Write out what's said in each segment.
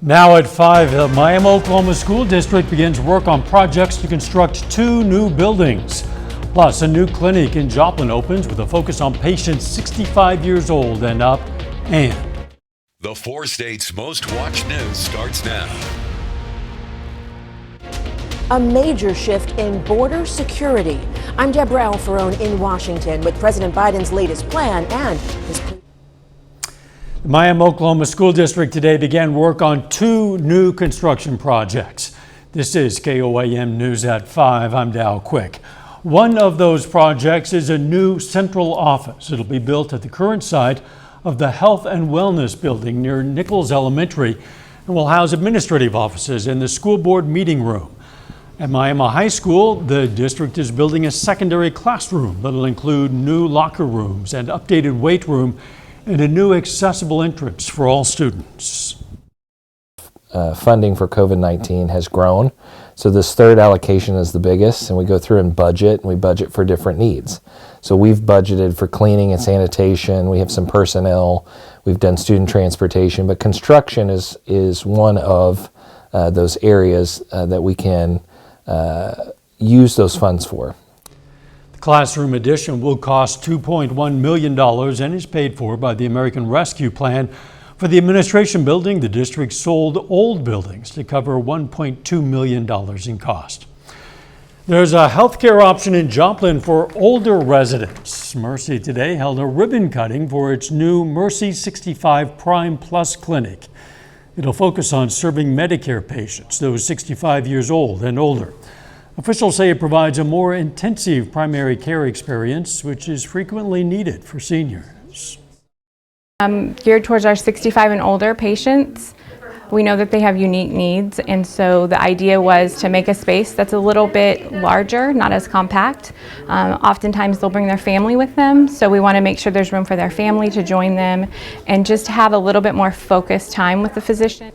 Now at 5, the Miami, Oklahoma School District begins work on projects to construct 2 new buildings. Plus, a new clinic in Joplin opens with a focus on patients 65 years old and up. And the 4 states' most watched news starts now. A major shift in border security. I'm Deborah Alfarone in Washington with President Biden's latest plan and his. The Miami, Oklahoma School District today began work on 2 new construction projects. This is KOAM News at 5. I'm Dow Quick. One of those projects is a new central office. It'll be built at the current site of the Health and Wellness Building near Nichols Elementary and will house administrative offices and the school board meeting room. At Miami High School, the district is building a secondary classroom that'll include new locker rooms and updated weight room and a new accessible entrance for all students. Funding for COVID-19 has grown, so this third allocation is the biggest, and we go through and we budget for different needs. So we've budgeted for cleaning and sanitation, we have some personnel, we've done student transportation, but construction is one of those areas that we can use those funds for. The classroom addition will cost $2.1 million and is paid for by the American Rescue Plan. For the administration building, the district sold old buildings to cover $1.2 million in cost. There's a healthcare option in Joplin for older residents. Mercy today held a ribbon cutting for its new Mercy 65 Prime Plus clinic. It'll focus on serving Medicare patients, those 65 years old and older. Officials say it provides a more intensive primary care experience, which is frequently needed for seniors. Geared towards our 65 and older patients. We know that they have unique needs, and so the idea was to make a space that's a little bit larger, not as compact. Oftentimes they'll bring their family with them, so we want to make sure there's room for their family to join them and just have a little bit more focused time with the physician.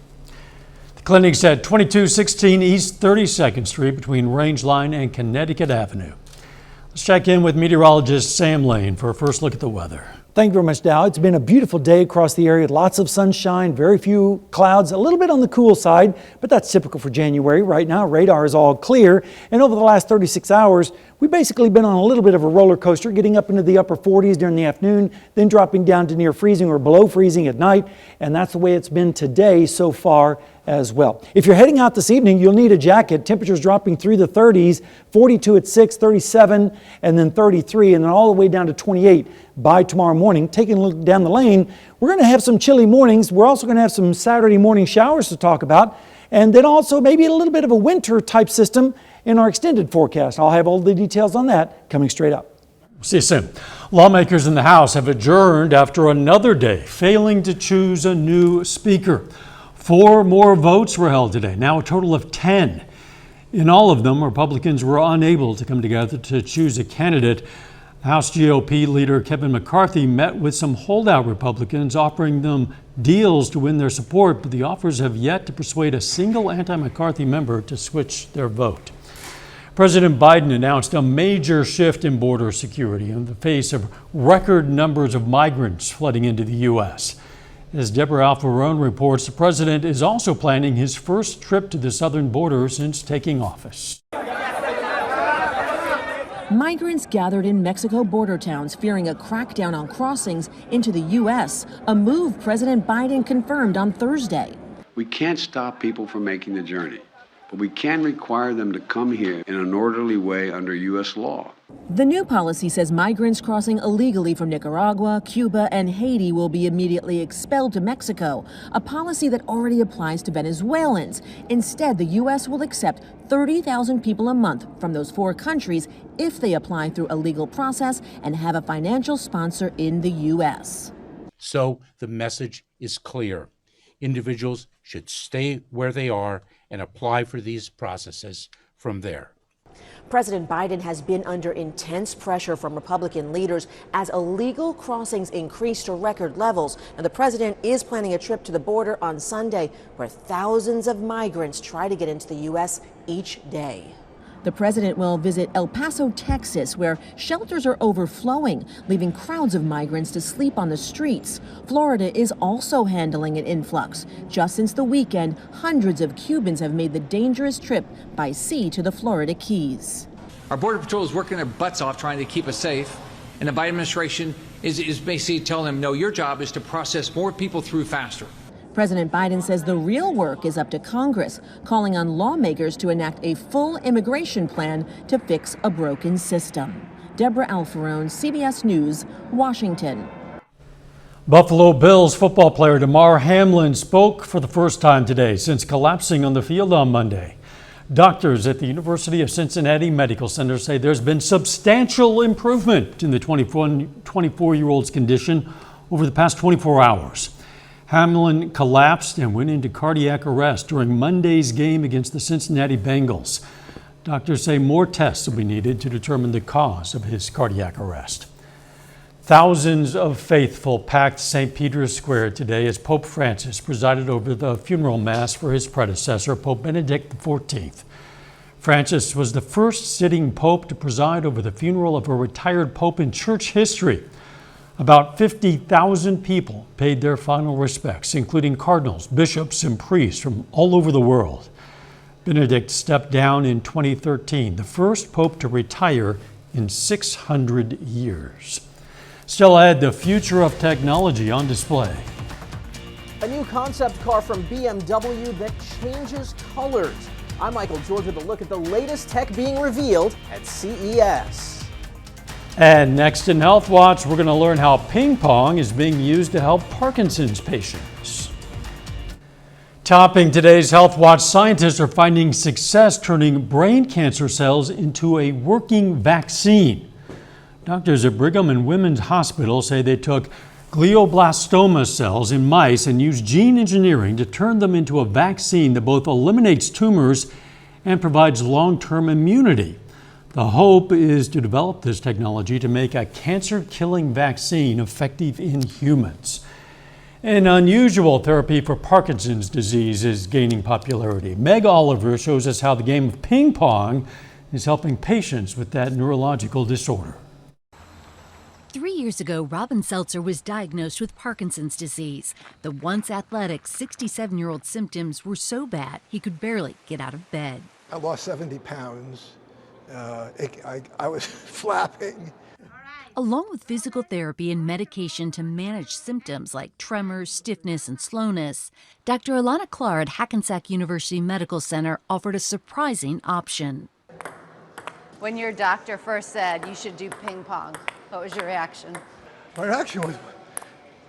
The clinic's at 2216 East 32nd Street between Rangeline and Connecticut Avenue. Let's check in with meteorologist Sam Lane for a first look at the weather. Thank you very much, Dow. It's been a beautiful day across the area. Lots of sunshine, very few clouds, a little bit on the cool side, but that's typical for January. Right now, radar is all clear. And over the last 36 hours, we've basically been on a little bit of a roller coaster, getting up into the upper 40s during the afternoon, then dropping down to near freezing or below freezing at night. And that's the way it's been today so far as well. If you're heading out this evening, you'll need a jacket. Temperatures dropping through the 30s, 42 at 6, 37, and then 33, and then all the way down to 28 by tomorrow morning. Taking a look down the lane, we're going to have some chilly mornings. We're also going to have some Saturday morning showers to talk about, and then also maybe a little bit of a winter type system in our extended forecast. I'll have all the details on that coming straight up. See you soon. Lawmakers in the House have adjourned after another day, failing to choose a new speaker. 4 more votes were held today, now a total of 10. In all of them, Republicans were unable to come together to choose a candidate. House GOP leader Kevin McCarthy met with some holdout Republicans, offering them deals to win their support, but the offers have yet to persuade a single anti-McCarthy member to switch their vote. President Biden announced a major shift in border security in the face of record numbers of migrants flooding into the U.S. As Deborah Alfarone reports, the president is also planning his first trip to the southern border since taking office. Migrants gathered in Mexico border towns fearing a crackdown on crossings into the U.S., a move President Biden confirmed on Thursday. We can't stop people from making the journey, but we can require them to come here in an orderly way under U.S. law. The new policy says migrants crossing illegally from Nicaragua, Cuba, and Haiti will be immediately expelled to Mexico, a policy that already applies to Venezuelans. Instead, the U.S. will accept 30,000 people a month from those 4 countries if they apply through a legal process and have a financial sponsor in the U.S. So the message is clear. Individuals should stay where they are and apply for these processes from there. President Biden has been under intense pressure from Republican leaders as illegal crossings increase to record levels. And the president is planning a trip to the border on Sunday, where thousands of migrants try to get into the U.S. each day. The president will visit El Paso, Texas, where shelters are overflowing, leaving crowds of migrants to sleep on the streets. Florida is also handling an influx. Just since the weekend, hundreds of Cubans have made the dangerous trip by sea to the Florida Keys. Our Border Patrol is working their butts off trying to keep us safe, and the Biden administration is basically telling them, no, your job is to process more people through faster. President Biden says the real work is up to Congress, calling on lawmakers to enact a full immigration plan to fix a broken system. Deborah Alfarone, CBS News, Washington. Buffalo Bills football player Damar Hamlin spoke for the first time today since collapsing on the field on Monday. Doctors at the University of Cincinnati Medical Center say there's been substantial improvement in the 24-year-old's condition over the past 24 hours. Hamlin collapsed and went into cardiac arrest during Monday's game against the Cincinnati Bengals. Doctors say more tests will be needed to determine the cause of his cardiac arrest. Thousands of faithful packed St. Peter's Square today as Pope Francis presided over the funeral mass for his predecessor, Pope Benedict XIV. Francis was the first sitting pope to preside over the funeral of a retired pope in church history. About 50,000 people paid their final respects, including cardinals, bishops, and priests from all over the world. Benedict stepped down in 2013, the first pope to retire in 600 years. Still ahead, the future of technology on display. A new concept car from BMW that changes colors. I'm Michael George with a look at the latest tech being revealed at CES. And next in Health Watch, we're going to learn how ping pong is being used to help Parkinson's patients. Topping today's Health Watch, scientists are finding success turning brain cancer cells into a working vaccine. Doctors at Brigham and Women's Hospital say they took glioblastoma cells in mice and used gene engineering to turn them into a vaccine that both eliminates tumors and provides long-term immunity. The hope is to develop this technology to make a cancer-killing vaccine effective in humans. An unusual therapy for Parkinson's disease is gaining popularity. Meg Oliver shows us how the game of ping pong is helping patients with that neurological disorder. 3 years ago, Robin Seltzer was diagnosed with Parkinson's disease. The once athletic 67-year-old symptoms were so bad he could barely get out of bed. I lost 70 pounds. I was flapping. Along with physical therapy and medication to manage symptoms like tremors, stiffness, and slowness, Dr. Alana Clark at Hackensack University Medical Center offered a surprising option. When your doctor first said you should do ping pong, what was your reaction? My reaction was,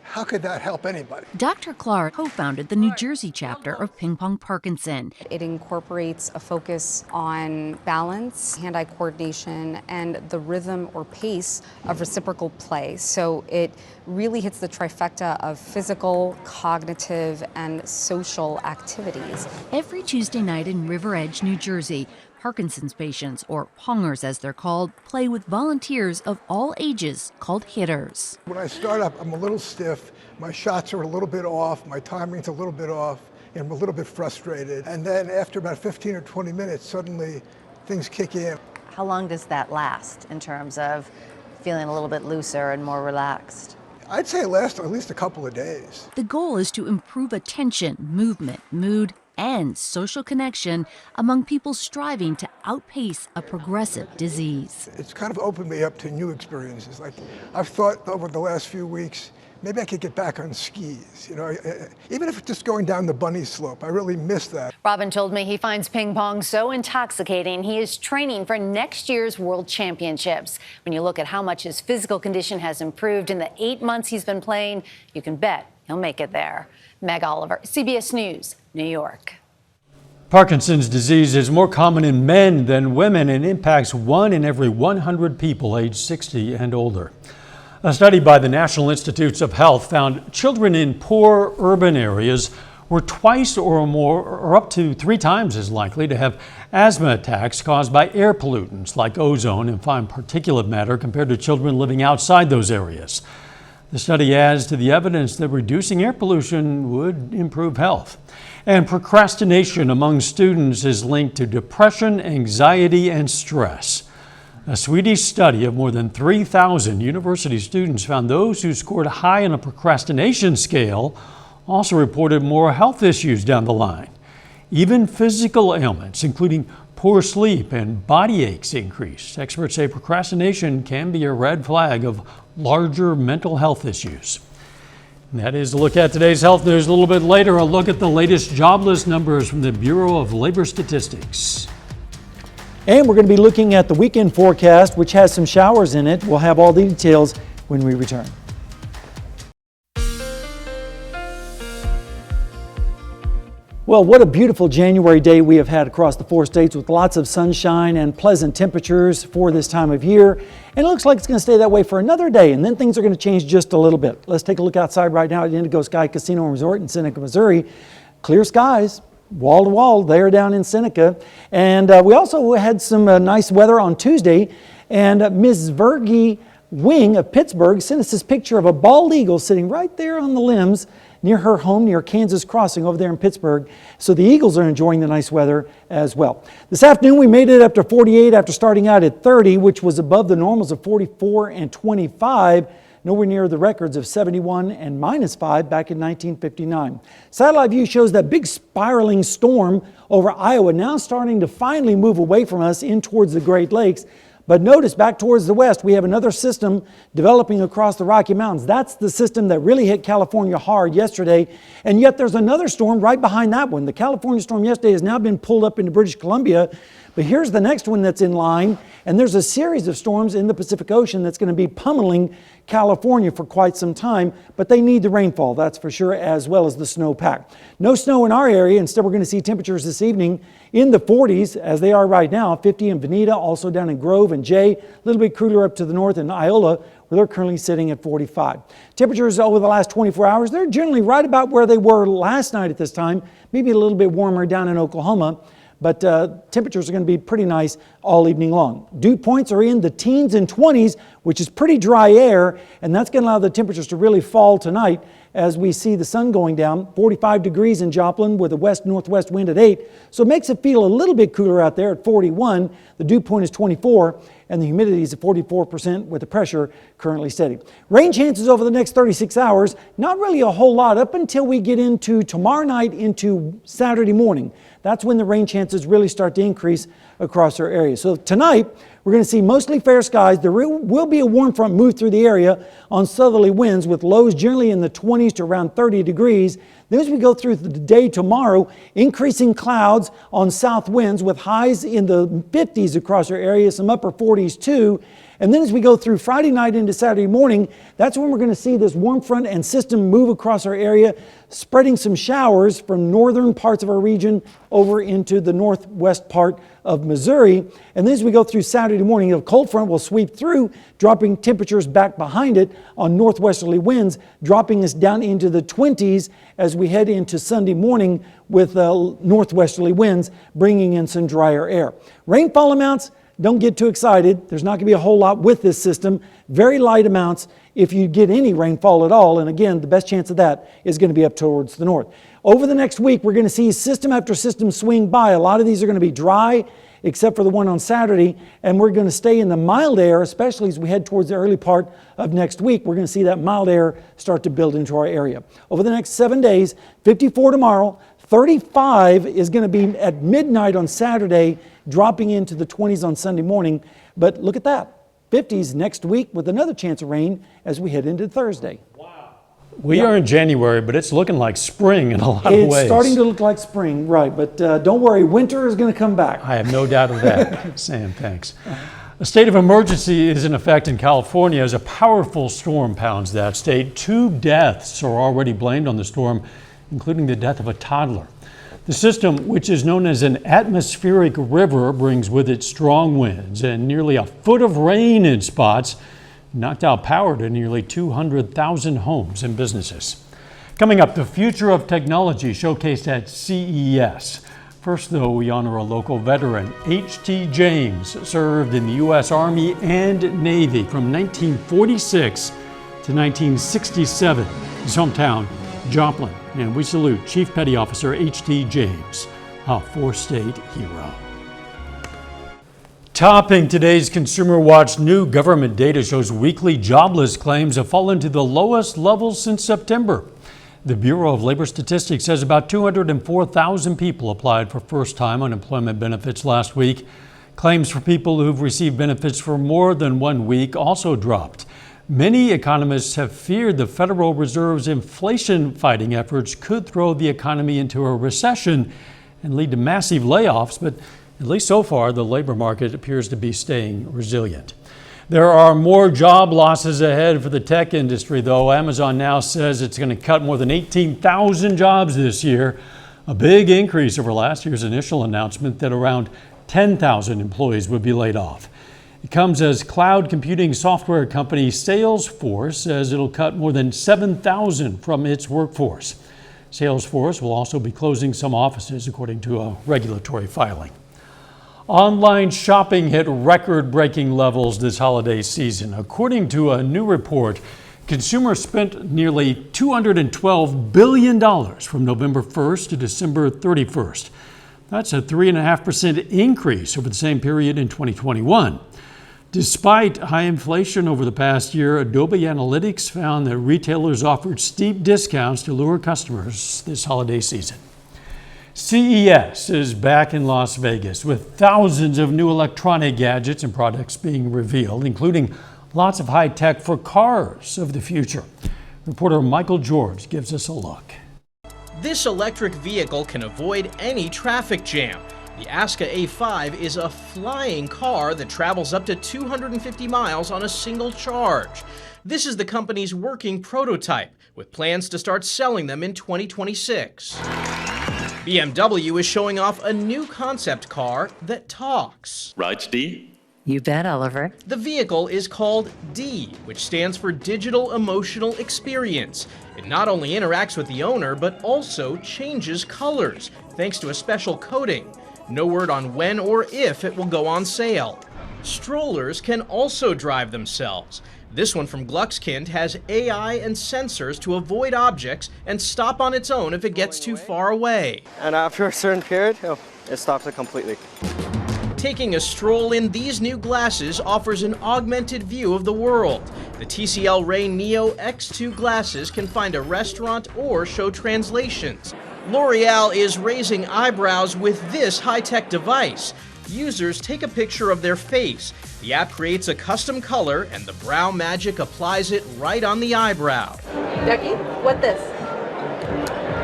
how could that help anybody? Dr. Clark co-founded the New Jersey chapter of Ping Pong Parkinson. It incorporates a focus on balance, hand-eye coordination, and the rhythm or pace of reciprocal play. So it really hits the trifecta of physical, cognitive, and social activities. Every Tuesday night in River Edge, New Jersey, Parkinson's patients, or pongers as they're called, play with volunteers of all ages called hitters. When I start up, I'm a little stiff, my shots are a little bit off, my timing's a little bit off, and I'm a little bit frustrated. And then after about 15 or 20 minutes, suddenly things kick in. How long does that last in terms of feeling a little bit looser and more relaxed? I'd say it lasts at least a couple of days. The goal is to improve attention, movement, mood, and social connection among people striving to outpace a progressive disease. It's kind of opened me up to new experiences. Like I've thought over the last few weeks, maybe I could get back on skis. You know, even if it's just going down the bunny slope, I really miss that. Robin told me he finds ping pong so intoxicating, he is training for next year's World Championships. When you look at how much his physical condition has improved in the 8 months he's been playing, you can bet he'll make it there. Meg Oliver, CBS News, New York. Parkinson's disease is more common in men than women and impacts 1 in every 100 people aged 60 and older. A study by the National Institutes of Health found children in poor urban areas were twice or more, or up to 3 times as likely to have asthma attacks caused by air pollutants like ozone and fine particulate matter compared to children living outside those areas. The study adds to the evidence that reducing air pollution would improve health. And procrastination among students is linked to depression, anxiety, and stress. A Swedish study of more than 3,000 university students found those who scored high on a procrastination scale also reported more health issues down the line. Even physical ailments, including poor sleep and body aches, increased. Experts say procrastination can be a red flag of larger mental health issues. And that is a look at today's health news. A little bit later, a look at the latest jobless numbers from the Bureau of Labor Statistics. And we're going to be looking at the weekend forecast, which has some showers in it. We'll have all the details when we return. Well, what a beautiful January day we have had across the 4 states with lots of sunshine and pleasant temperatures for this time of year. And it looks like it's going to stay that way for another day, and then things are going to change just a little bit. Let's take a look outside right now at Indigo Sky Casino and Resort in Seneca, Missouri. Clear skies, wall to wall there down in Seneca. And we also had some nice weather on Tuesday. And Ms. Vergie Wing of Pittsburgh sent us this picture of a bald eagle sitting right there on the limbs near her home, near Kansas Crossing over there in Pittsburgh. So the Eagles are enjoying the nice weather as well. This afternoon we made it up to 48 after starting out at 30, which was above the normals of 44 and 25, nowhere near the records of 71 and -5 back in 1959. Satellite view shows that big spiraling storm over Iowa now starting to finally move away from us in towards the Great Lakes. But notice back towards the west, we have another system developing across the Rocky Mountains. That's the system that really hit California hard yesterday. And yet there's another storm right behind that one. The California storm yesterday has now been pulled up into British Columbia. But here's the next one that's in line. And there's a series of storms in the Pacific Ocean that's going to be pummeling California for quite some time. But they need the rainfall, that's for sure, as well as the snowpack. No snow in our area. Instead, we're going to see temperatures this evening in the 40s as they are right now. 50 in Veneta, also down in Grove and Jay. A little bit cooler up to the north in Iola, where they're currently sitting at 45. Temperatures over the last 24 hours, they're generally right about where they were last night at this time. Maybe a little bit warmer down in Oklahoma. But temperatures are going to be pretty nice all evening long. Dew points are in the teens and 20s, which is pretty dry air, and that's going to allow the temperatures to really fall tonight as we see the sun going down. 45 degrees in Joplin with a west-northwest wind at 8, so it makes it feel a little bit cooler out there at 41. The dew point is 24, and the humidity is at 44% with the pressure currently steady. Rain chances over the next 36 hours, not really a whole lot up until we get into tomorrow night into Saturday morning. That's when the rain chances really start to increase across our area. So tonight, we're going to see mostly fair skies. There will be a warm front move through the area on southerly winds with lows generally in the 20s to around 30 degrees. Then as we go through the day tomorrow, increasing clouds on south winds with highs in the 50s across our area, some upper 40s too. And then as we go through Friday night into Saturday morning, that's when we're going to see this warm front and system move across our area, spreading some showers from northern parts of our region over into the northwest part of Missouri. And then as we go through Saturday morning, a cold front will sweep through, dropping temperatures back behind it on northwesterly winds, dropping us down into the 20s as we head into Sunday morning with northwesterly winds, bringing in some drier air. Rainfall amounts, don't get too excited. There's not going to be a whole lot with this system. Very light amounts if you get any rainfall at all. And again, the best chance of that is going to be up towards the north. Over the next week, we're going to see system after system swing by. A lot of these are going to be dry, except for the one on Saturday. And we're going to stay in the mild air, especially as we head towards the early part of next week. We're going to see that mild air start to build into our area. Over the next 7 days, 54 tomorrow, 35 is going to be at midnight on Saturday, dropping into the 20s on Sunday morning. But look at that, 50s next week with another chance of rain as we head into Thursday. We are in January, but it's looking like spring in a lot of ways. It's starting to look like spring, right. But don't worry, winter is going to come back. I have no doubt of that. Sam, thanks. A state of emergency is in effect in California as a powerful storm pounds that state. 2 deaths are already blamed on the storm, including the death of a toddler. The system, which is known as an atmospheric river, brings with it strong winds and nearly a foot of rain in spots, knocked out power to nearly 200,000 homes and businesses. Coming up, the future of technology showcased at CES. First, though, we honor a local veteran. H.T. James served in the U.S. Army and Navy from 1946 to to 1967, his hometown, Joplin. And we salute Chief Petty Officer H.T. James, a four-state hero. Topping today's Consumer Watch, new government data shows weekly jobless claims have fallen to the lowest levels since September. The Bureau of Labor Statistics says about 204,000 people applied for first-time unemployment benefits last week. Claims for people who've received benefits for more than 1 week also dropped. Many economists have feared the Federal Reserve's inflation-fighting efforts could throw the economy into a recession and lead to massive layoffs, but at least so far, the labor market appears to be staying resilient. There are more job losses ahead for the tech industry, though. Amazon now says it's going to cut more than 18,000 jobs this year, a big increase over last year's initial announcement that around 10,000 employees would be laid off. It comes as cloud computing software company Salesforce says it'll cut more than 7,000 from its workforce. Salesforce will also be closing some offices, according to a regulatory filing. Online shopping hit record-breaking levels this holiday season. According to a new report, consumers spent nearly $212 billion from November 1st to December 31st. That's a 3.5% increase over the same period in 2021. Despite high inflation over the past year, Adobe Analytics found that retailers offered steep discounts to lure customers this holiday season. CES is back in Las Vegas with thousands of new electronic gadgets and products being revealed, including lots of high tech for cars of the future. Reporter Michael George gives us a look. This electric vehicle can avoid any traffic jam. The Aska A5 is a flying car that travels up to 250 miles on a single charge. This is the company's working prototype, with plans to start selling them in 2026. BMW is showing off a new concept car that talks. Right, D? You bet, Oliver. The vehicle is called D, which stands for Digital Emotional Experience. It not only interacts with the owner, but also changes colors, thanks to a special coating. No word on when or if it will go on sale. Strollers can also drive themselves. This one from Gluckskind has AI and sensors to avoid objects and stop on its own if it gets too far away. And after a certain period, it stops it completely. Taking a stroll in these new glasses offers an augmented view of the world. The TCL Ray Neo X2 glasses can find a restaurant or show translations. L'Oreal is raising eyebrows with this high-tech device. Users take a picture of their face. The app creates a custom color, and the Brow Magic applies it right on the eyebrow. Ducky, what this?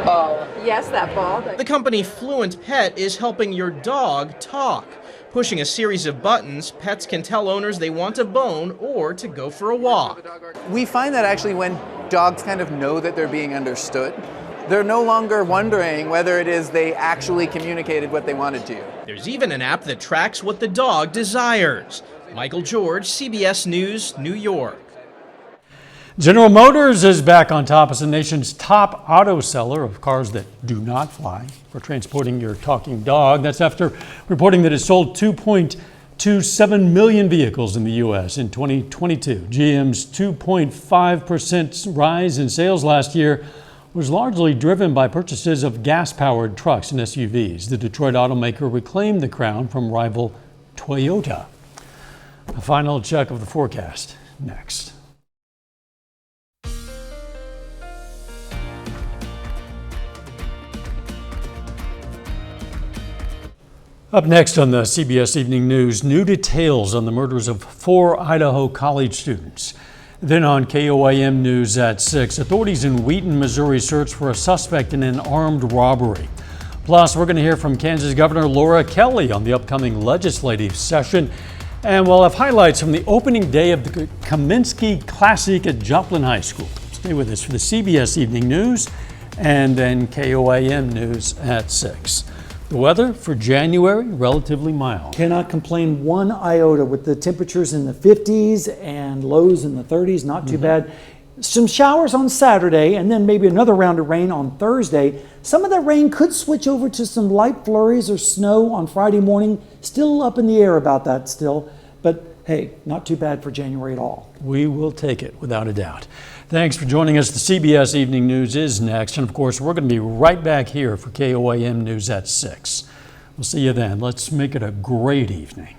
Ball. Yes, that ball. The company Fluent Pet is helping your dog talk. Pushing a series of buttons, pets can tell owners they want a bone or to go for a walk. We find that actually when dogs kind of know that they're being understood, they're no longer wondering whether it is they actually communicated what they wanted to. There's even an app that tracks what the dog desires. Michael George, CBS News, New York. General Motors is back on top as the nation's top auto seller of cars that do not fly for transporting your talking dog. That's after reporting that it sold 2.27 million vehicles in the U.S. in 2022. GM's 2.5% rise in sales last year was largely driven by purchases of gas-powered trucks and SUVs. The Detroit automaker reclaimed the crown from rival Toyota. A final check of the forecast next. Up next on the CBS Evening News, new details on the murders of 4 Idaho college students. Then on KOAM News at 6, authorities in Wheaton, Missouri search for a suspect in an armed robbery. Plus, we're going to hear from Kansas Governor Laura Kelly on the upcoming legislative session. And we'll have highlights from the opening day of the Kaminsky Classic at Joplin High School. Stay with us for the CBS Evening News and then KOAM News at 6. The weather for January, relatively mild. Cannot complain one iota with the temperatures in the 50s and lows in the 30s, not too bad. Some showers on Saturday and then maybe another round of rain on Thursday. Some of that rain could switch over to some light flurries or snow on Friday morning. Still up in the air about that still. But hey, not too bad for January at all. We will take it without a doubt. Thanks for joining us. The CBS Evening News is next. And of course, we're going to be right back here for KOAM News at 6. We'll see you then. Let's make it a great evening.